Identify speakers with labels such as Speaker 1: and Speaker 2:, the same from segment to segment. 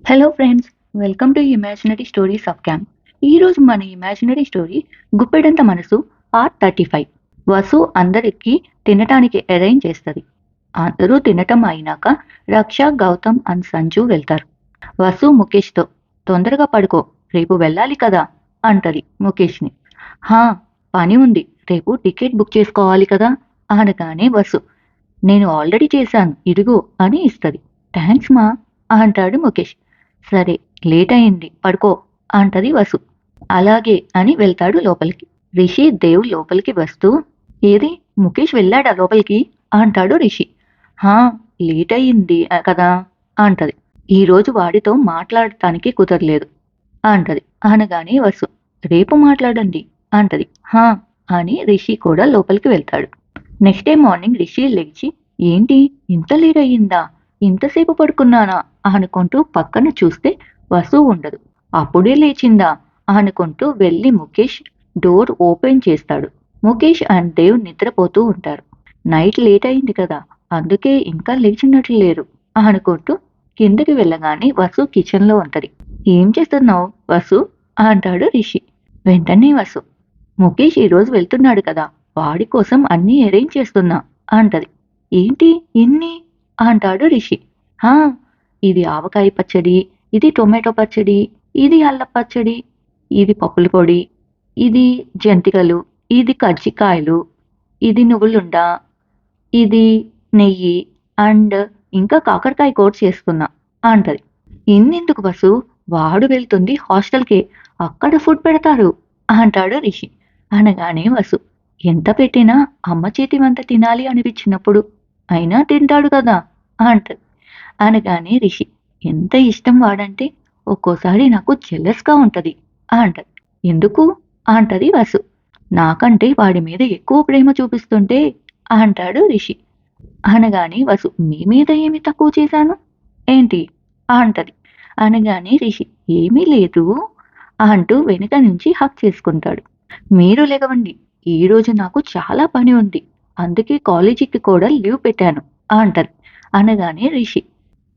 Speaker 1: Hello friends, welcome to imaginary stories of camp. ఈరోజు మన imaginary story Guppedantha మనసు part 35. Vasu అందరికీ తినటానికి అరేంజ్ చేస్తుంది. అందరూ తినటం అయినాక రక్ష, గౌతమ్ అండ్ సంజు వెళ్తారు. వసు ముఖేష్తో తొందరగా పడుకో, రేపు వెళ్ళాలి కదా అంటది ముఖేష్ని. హా, పని ఉంది, రేపు టికెట్ బుక్ చేసుకోవాలి కదా అనగానే వసు నేను ఆల్రెడీ చేశాను ఇదిగో అని ఇస్తుంది. థ్యాంక్స్ మా అంటాడు ముఖేష్. సరే, లేట్ అయింది పడుకో అంటది వసు. అలాగే అని వెళ్తాడు లోపలికి. రిషి దేవ్ లోపలికి వస్తూ ఏది ముఖేష్ వెళ్ళాడా లోపలికి అంటాడు రిషి. హా, లేట్ అయ్యింది కదా అంటది. ఈరోజు వాడితో మాట్లాడటానికి కుదరలేదు అంటది. అనగానే వసు రేపు మాట్లాడండి అంటది. హా అని రిషి కూడా లోపలికి వెళ్తాడు. నెక్స్ట్ డే మార్నింగ్ రిషి లేచి ఏంటి ఇంత లేట్ అయ్యిందా, ఇంతసేపు పడుకున్నానా అనుకుంటూ పక్కన చూస్తే వసు ఉండదు. అప్పుడే లేచిందా అనుకుంటూ వెళ్ళి ముఖేష్ డోర్ ఓపెన్ చేస్తాడు. ముఖేష్ అండ్ దేవ్ నిద్రపోతూ ఉంటారు. నైట్ లేట్ అయింది కదా, అందుకే ఇంకా లేచినట్లు లేరు అనుకుంటూ కిందకి వెళ్ళగానే వసు కిచెన్లో ఉంటది. ఏం చేస్తున్నావు వసు అంటాడు రిషి. వెంటనే వసు ముఖేష్ ఈరోజు వెళ్తున్నాడు కదా, వాడి కోసం అన్నీ అరేంజ్ చేస్తున్నా అంటది. ఏంటి ఇన్ని అంటాడు రిషి. హా, ఇది ఆవకాయ పచ్చడి, ఇది టొమాటో పచ్చడి, ఇది అల్ల పచ్చడి, ఇది పప్పుల పొడి, ఇది జంతికలు, ఇది కజ్జికాయలు, ఇది నువ్వులుండ, ఇది నెయ్యి అండ్ ఇంకా కాకరకాయ కూర చేసుకున్నా అంటది. ఇన్నెందుకు బస్సు, వాడు వెళ్తుంది హాస్టల్కే, అక్కడ ఫుడ్ పెడతారు అంటాడు రిషి. అనగానే వసు ఎంత పెట్టినా అమ్మ చేతి వంట తినాలి అనిపించినప్పుడు అయినా తింటాడు కదా అంటది. అనగానే రిషి ఎంత ఇష్టం వాడంటే ఒక్కోసారి నాకు జెలస్గా ఉంటది అంటది. ఎందుకు అంటది వసు. నాకంటే వాడి మీద ఎక్కువ ప్రేమ చూపిస్తుంటే అంటాడు రిషి. అనగానే వసు మీ మీద ఏమి తక్కువ చేశాను ఏంటి అంటది. అనగానే రిషి ఏమీ లేదు అంటూ వెనుక నుంచి హక్ చేసుకుంటాడు. మీరు లేగవండి, ఈరోజు నాకు చాలా పని ఉంది, అందుకే కాలేజీకి కూడా లీవ్ పెట్టాను అంటది. అనగానే రిషి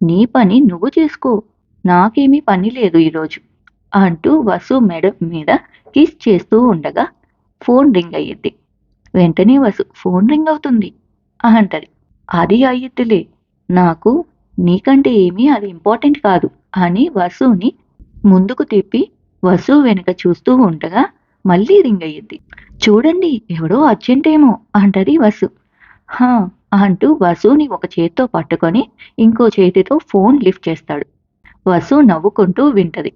Speaker 1: నీ పని నువ్వు చేసుకో, నాకేమీ పని లేదు ఈరోజు అంటూ వసు మెడ మీద కిస్ చేస్తూ ఉండగా ఫోన్ రింగ్ అయ్యింది. వెంటనే వసు ఫోన్ రింగ్ అవుతుంది అంటది. అది అయ్యిద్దిలే, నాకు నీకంటే ఏమీ అది ఇంపార్టెంట్ కాదు అని వసుని ముందుకు తిప్పి వసు వెనుక చూస్తూ ఉండగా మళ్ళీ రింగ్ అయ్యింది. చూడండి ఎవడో అర్జెంటేమో అంటది వసు. హా అంటూ వసుని ఒక చేత్తో పట్టుకొని ఇంకో చేతితో ఫోన్ లిఫ్ట్ చేస్తాడు. వసు నవ్వుకుంటూ వింటది.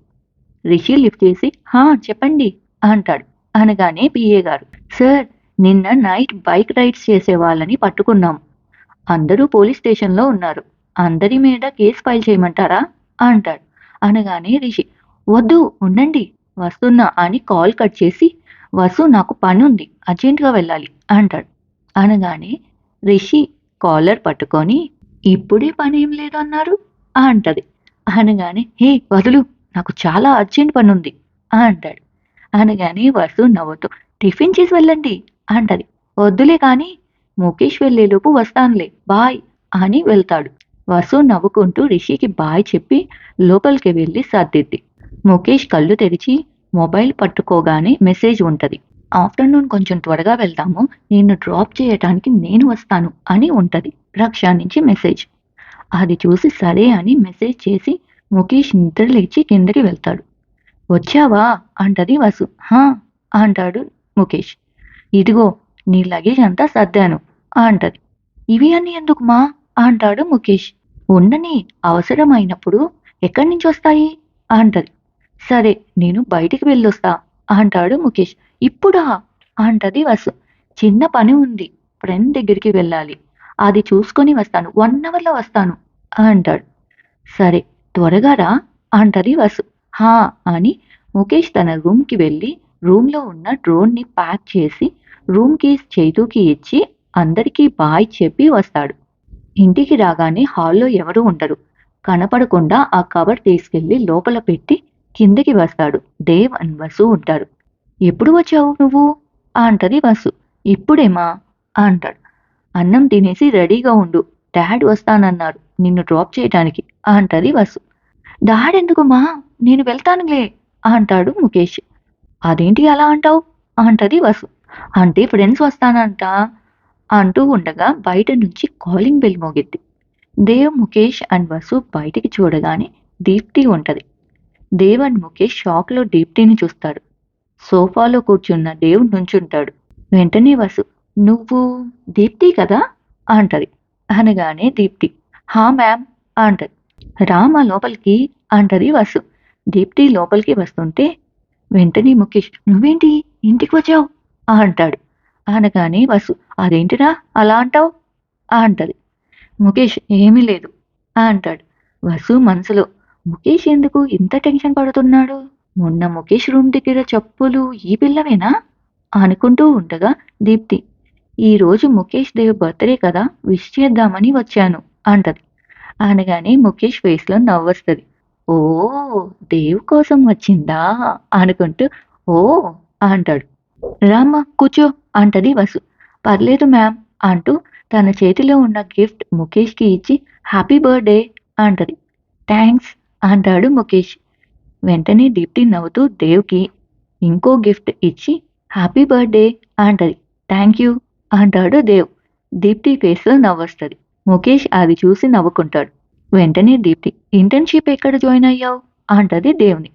Speaker 1: రిషి లిఫ్ట్ చేసి హా చెప్పండి అంటాడు. అనగానే పిఏ గారు సార్, నిన్న నైట్ బైక్ రైడ్స్ చేసే వాళ్ళని పట్టుకున్నాం, అందరూ పోలీస్ స్టేషన్లో ఉన్నారు, అందరి మీద కేసు ఫైల్ చేయమంటారా అంటాడు. అనగానే రిషి వద్దు ఉండండి వస్తున్నా అని కాల్ కట్ చేసి వసు నాకు పని ఉంది అర్జెంటుగా వెళ్ళాలి అంటాడు. అనగానే రిషి కాలర్ పట్టుకొని ఇప్పుడే పని ఏం లేదు అన్నారు అంటది. అనగానే హే వదులు, నాకు చాలా అర్జెంట్ పని ఉంది అంటాడు. అనగానే వసు నవ్వుతూ టిఫిన్ చేసి వెళ్ళండి అంటది. వద్దులే కానీ ముఖేష్ వెళ్ళేలోపు వస్తానులే బాయ్ అని వెళ్తాడు. వసు నవ్వుకుంటూ రిషికి బాయ్ చెప్పి లోపలికి వెళ్ళి సర్దిద్ది. ముఖేష్ కళ్ళు తెరిచి మొబైల్ పట్టుకోగానే మెసేజ్ ఉంటది. ఆఫ్టర్నూన్ కొంచెం త్వరగా వెళ్దాము, నిన్ను డ్రాప్ చేయటానికి నేను వస్తాను అని ఉంటది రక్ష నుంచి మెసేజ్. అది చూసి సరే అని మెసేజ్ చేసి ముఖేష్ నిద్ర లేచి కిందకి వెళ్తాడు. వచ్చావా అంటది వసు. హా అంటాడు ముఖేష్. ఇదిగో నీ లగేజ్ అంతా సర్దాను అంటది. ఇవి అన్ని ఎందుకు మా అంటాడు ముఖేష్. ఉండని, అవసరమైనప్పుడు ఎక్కడి నుంచి వస్తాయి అంటది. సరే నేను బయటికి వెళ్ళొస్తా అంటాడు ముఖేష్. ఇప్పుడా అంటది వసు. చిన్న పని ఉంది, ఫ్రెండ్ దగ్గరికి వెళ్ళాలి, అది చూసుకొని వస్తాను, 1 అవర్లో వస్తాను అంటాడు. సరే త్వరగా రా అంటది వసు. హా అని ముఖేష్ తన రూమ్కి వెళ్ళి రూమ్లో ఉన్న డ్రోన్ని ప్యాక్ చేసి రూమ్ కీస్ చైతూకి ఇచ్చి అందరికీ బాయ్ చెప్పి వస్తాడు. ఇంటికి రాగానే హాల్లో ఎవరూ ఉండరు. కనపడకుండా ఆ కవర్ తీసుకెళ్లి లోపల పెట్టి కిందకి వస్తాడు. దేవ్ అండ్ వసు ఉంటారు. ఎప్పుడు వచ్చావు నువ్వు అంటది వసు. ఇప్పుడేమా అంటాడు. అన్నం తినేసి రెడీగా ఉండు, డాడ్ వస్తానన్నారు నిన్ను డ్రాప్ చేయటానికి అంటది వసు. దాడెందుకు మా, నేను వెళ్తానులే అంటాడు ముఖేష్. అదేంటి అలా అంటావు అంటది వసు. అంటే ఫ్రెండ్స్ వస్తానంట అంటూ ఉండగా బయట నుంచి కాలింగ్ బెల్ మోగిద్ది. దేవ్, ముఖేష్ అండ్ వసు బయటికి చూడగానే దీప్తి ఉంటది. దేవ్ అండ్ ముఖేష్ షాక్‌లో దీప్తిని చూస్తాడు. సోఫాలో కూర్చున్న దేవ్ నుంచుంటాడు. వెంటనే వసు, "నువ్వు దీప్తి కదా" అంటది. అనగానే దీప్తి, "హా మ్యామ్" అంటది. "రామా లోపలికి" అంటది వసు. దీప్తి లోపలికి వస్తుంటే వెంటనే ముఖేష్, "నువ్వేంటి ఇంటికి వచ్చావు" అంటాడు. అనగానే వసు, "అదేంటిరా అలా అంటావు" అంటది. ముఖేష్, "ఏమీ లేదు" అంటాడు. వసు మనసులో, ముఖేష్ ఎందుకు ఇంత టెన్షన్ పడుతున్నాడు? మొన్న ముఖేష్ రూమ్ దగ్గర చెప్పులు ఈ పిల్లవేనా? అనుకుంటూ ఉండగా దీప్తి, "ఈరోజు ముఖేష్ దేవ్ బర్త్‌డే కదా! విష్ చేద్దామని వచ్చాను" అంటది. అనగానే ముఖేష్ ఫేస్‌లో నవ్వొస్తది. "ఓహ్! దేవ్ కోసం వచ్చిందా" అనుకుంటూ "ఓహ్" అంటాడు. "రామ్మా కూర్చో" అంటది వసు. "పర్లేదు మ్యామ్" అంటూ తన చేతిలో ఉన్న గిఫ్ట్ ముఖేష్‌కి ఇచ్చి "హ్యాపీ బర్త్‌డే" అంటది. "థాంక్స్" అంటాడు ముఖేష్. వెంటనే దీప్తి నవ్వుతూ దేవ్‌కి ఇంకో గిఫ్ట్ ఇచ్చి "హ్యాపీ బర్త్‌డే" అంటది. "థాంక్ యూ" అంటాడు దేవ్. దీప్తి ఫేస్‌లో నవ్వొస్తది. ముఖేష్ అది చూసి నవ్వుకుంటాడు. వెంటనే దీప్తి, "ఇంటర్న్‌షిప్ ఎక్కడ జాయిన్ అయ్యావు" అంటది దేవ్‌ని.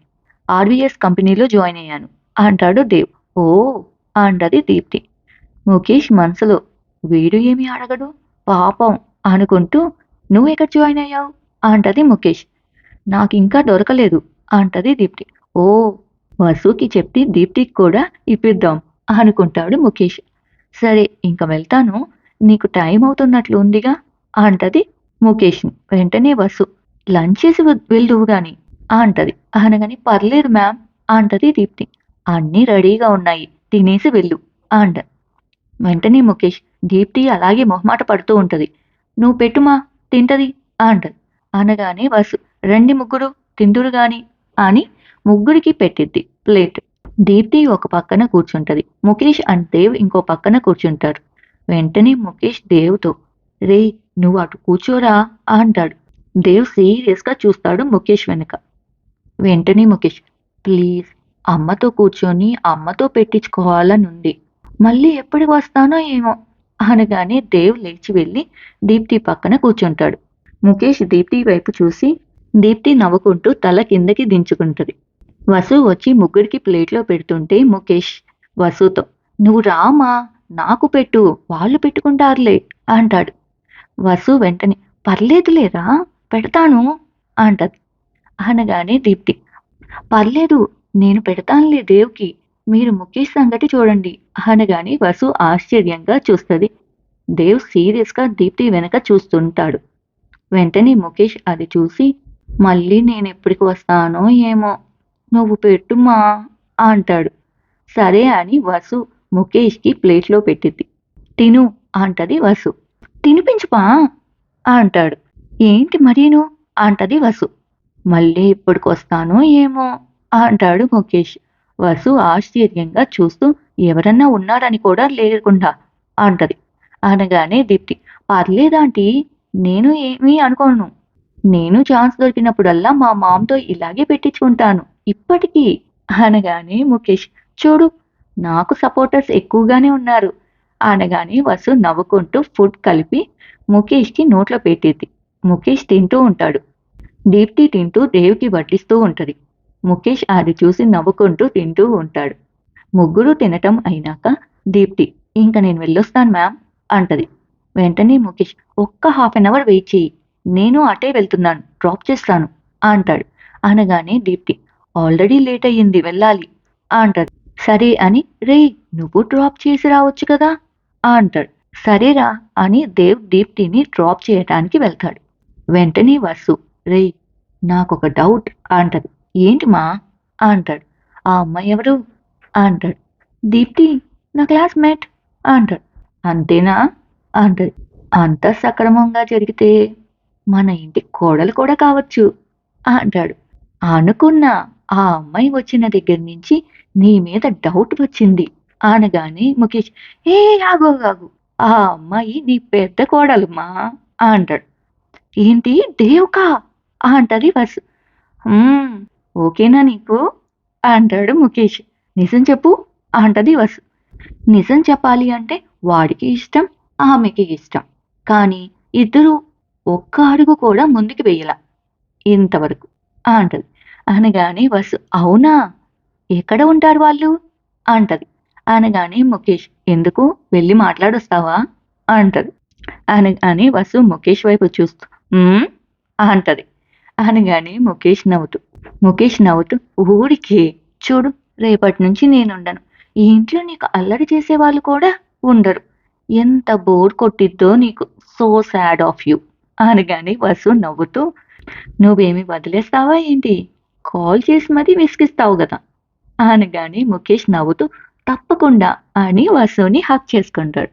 Speaker 1: "ఆర్‌వీఎస్ కంపెనీలో జాయిన్ అయ్యాను" అంటాడు దేవ్. "ఓహ్" అంటది దీప్తి. ముఖేష్ మనసులో, వీడు ఏమి అడగడు పాపం అనుకుంటూ, "నువ్వెక్కడ జాయిన్ అయ్యావు" అంటది ముఖేష్. "నాకింకా దొరకలేదు" అంటది దీప్తి. "ఓహ్! వసుకి చెప్పి దీప్తికి కూడా ఇప్పిద్దాం" అనుకుంటాడు ముఖేష్. "సరే ఇంక వెళ్తాను. నీకు టైం అవుతున్నట్లు ఉందిగా" అంటది ముఖేష్‌ని. వెంటనే వసు, "లంచ్ చేసి వెళ్దువు గాని" అంటది. అనగానే "పర్లేదు మ్యామ్" అంటది దీప్తి. "అన్నీ రెడీగా ఉన్నాయి. తినేసి వెళ్ళు" అంటది. వెంటనే ముఖేష్, దీప్తి అలాగే మొహమాట పడుతూ ఉంటది. "నువ్వు పెట్టుమా తింటది" అంటది. అనగానే వసు, "రండి ముగ్గురు తిందురు గాని" అని ముగ్గురికి పెట్టిద్ది ప్లేట్. దీప్తి ఒక పక్కన కూర్చుంటది. ముఖేష్ అండ్ దేవ్ ఇంకో పక్కన కూర్చుంటారు. వెంటనే ముఖేష్ దేవ్‌తో, "రేయ్! నువ్వు అటు కూర్చోరా" అంటాడు. దేవ్ సీరియస్‌గా చూస్తాడు ముఖేష్ వెనక. వెంటనే ముఖేష్, "ప్లీజ్ అమ్మతో కూర్చొని అమ్మతో పెట్టించుకోవాలనుంది. మళ్ళీ ఎప్పుడు వస్తానో ఏమో" అనగానే దేవ్ లేచి వెళ్లి దీప్తి పక్కన కూర్చుంటాడు. ముఖేష్ దీప్తి వైపు చూసి దీప్తి నవ్వుకుంటూ తల కిందకి దించుకుంటది. వసు వచ్చి ముగ్గురికి ప్లేట్‌లో పెడుతుంటే ముఖేష్ వసుతో, "నువ్వు రామా నాకు పెట్టు వాళ్ళు పెట్టుకుంటారులే" అంటాడు. వసు వెంటనే, "పర్లేదులేరా పెడతాను" అంటది. అనగానే దీప్తి, "పర్లేదు నేను పెడతానులే దేవ్‌కి. మీరు ముఖేష్ సంగతి చూడండి" అనగానే వసు ఆశ్చర్యంగా చూస్తది. దేవ్ సీరియస్‌గా దీప్తి వెనక చూస్తుంటాడు. వెంటనే ముఖేష్ అది చూసి, "మళ్ళీ నేనెప్పటికి వస్తానో ఏమో! నువ్వు పెట్టుమా" అంటాడు. సరే అని వసు ముఖేష్‌కి ప్లేట్‌లో పెట్టిద్ది. "తిను" అంటది వసు. "తినిపించుమా" అంటాడు. "ఏంటి మరీను" అంటది వసు. "మళ్ళీ ఎప్పటికొస్తానో ఏమో" అంటాడు ముఖేష్. వసు ఆశ్చర్యంగా చూస్తూ, "ఎవరన్నా ఉన్నారని కూడా లేకుండా" అంటది. అనగానే దీప్తి, "పర్లేదాంటీ నేను ఏమీ అనుకోను. నేను ఛాన్స్ దొరికినప్పుడల్లా మా మామ్‌తో ఇలాగే పెట్టించుకుంటాను ఇప్పటికీ" అనగానే ముఖేష్, "చూడు నాకు సపోర్టర్స్ ఎక్కువగానే ఉన్నారు" అనగానే వసు నవ్వుకుంటూ ఫుడ్ కలిపి ముఖేష్‌కి నోట్లో పెట్టిద్ది. ముఖేష్ తింటూ ఉంటాడు. దీప్తి తింటూ దేవ్‌కి వడ్డిస్తూ ఉంటది. ముఖేష్ అది చూసి నవ్వుకుంటూ తింటూ ఉంటాడు. ముగ్గురూ తినటం అయినాక దీప్తి, "ఇంక నేను వెళ్ళొస్తాను మ్యామ్" అంటది. వెంటనే ముఖేష్, "ఒక్క హాఫ్ ఎన్ అవర్ వెయిట్ చెయ్యి. నేను అటే వెళ్తున్నాను. డ్రాప్ చేస్తాను" అంటాడు. అనగానే దీప్తి, "ఆల్రెడీ లేట్ అయ్యింది వెళ్ళాలి" అంటది. సరే అని, "రేయ్! నువ్వు డ్రాప్ చేసి రావచ్చు కదా" అంటాడు. సరేరా అని దేవ్ దీప్తిని డ్రాప్ చేయటానికి వెళ్తాడు. వెంటనే వసు, "రేయ్! నాకొక డౌట్" అంటది. "ఏంటి మా" అంటాడు. "ఆ అమ్మాయి ఎవరు" అంటాడు. "దీప్తి నా క్లాస్‌మేట్" అంటాడు. "అంతేనా" అంటది. "అంతా సక్రమంగా జరిగితే మన ఇంటి కోడలు కూడా కావచ్చు" అంటాడు. "అనుకున్నా ఆ అమ్మాయి వచ్చిన దగ్గర నుంచి నీ మీద డౌట్ వచ్చింది" అనగానే ముఖేష్, "ఏ ఆగు ఆగు ఆ అమ్మాయి నీ పెద్ద కోడలు మా" అంటాడు. "ఏంటి దేవకా" అంటది వసు. "హ్మ్. ఓకేనా నీకు?" అంటాడు ముఖేష్. "నిజం చెప్పు" అంటది వసు. నిజం చెప్పాలి అంటే వాడికి ఇష్టం, ఆమెకి ఇష్టం. కానీ ఇద్దరూ ఒక్క అడుగు కూడా ముందుకు వెయ్యల ఇంతవరకు అంటది. అనగానే వసు "అవునా? ఎక్కడ ఉంటారు వాళ్ళు?" అంటది. అనగానే ముఖేష్ "ఎందుకు? వెళ్లి మాట్లాడొస్తావా?" అంటది. అనగానే వసు ముఖేష్ వైపు చూస్తూ "హ్మ్" అంటది. అనగానే ముఖేష్ నవ్వుతూ "ఊరికే చూడు రేపటి నుంచి నేనుండను. ఈ ఇంట్లో నీకు అల్లరి చేసేవాళ్ళు కూడా ఉండరు. ఎంత బోర్ కొట్టిద్దో నీకు. సో సాడ్ ఆఫ్ యూ" అనగానే వసు నవ్వుతూ "నువ్వేమి వదిలేస్తావా ఏంటి? కాల్ చేసి మరీ విసిగిస్తావు గదా!" అనగానే ముఖేష్ నవ్వుతూ "తప్పకుండా" అని వసుని హగ్ చేసుకుంటాడు.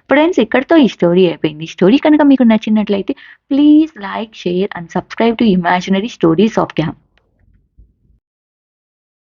Speaker 1: ఫ్రెండ్స్, ఇక్కడితో ఈ స్టోరీ అయిపోయింది. ఈ స్టోరీ కనుక మీకు నచ్చినట్లయితే please like, share and subscribe to imaginary stories of cam.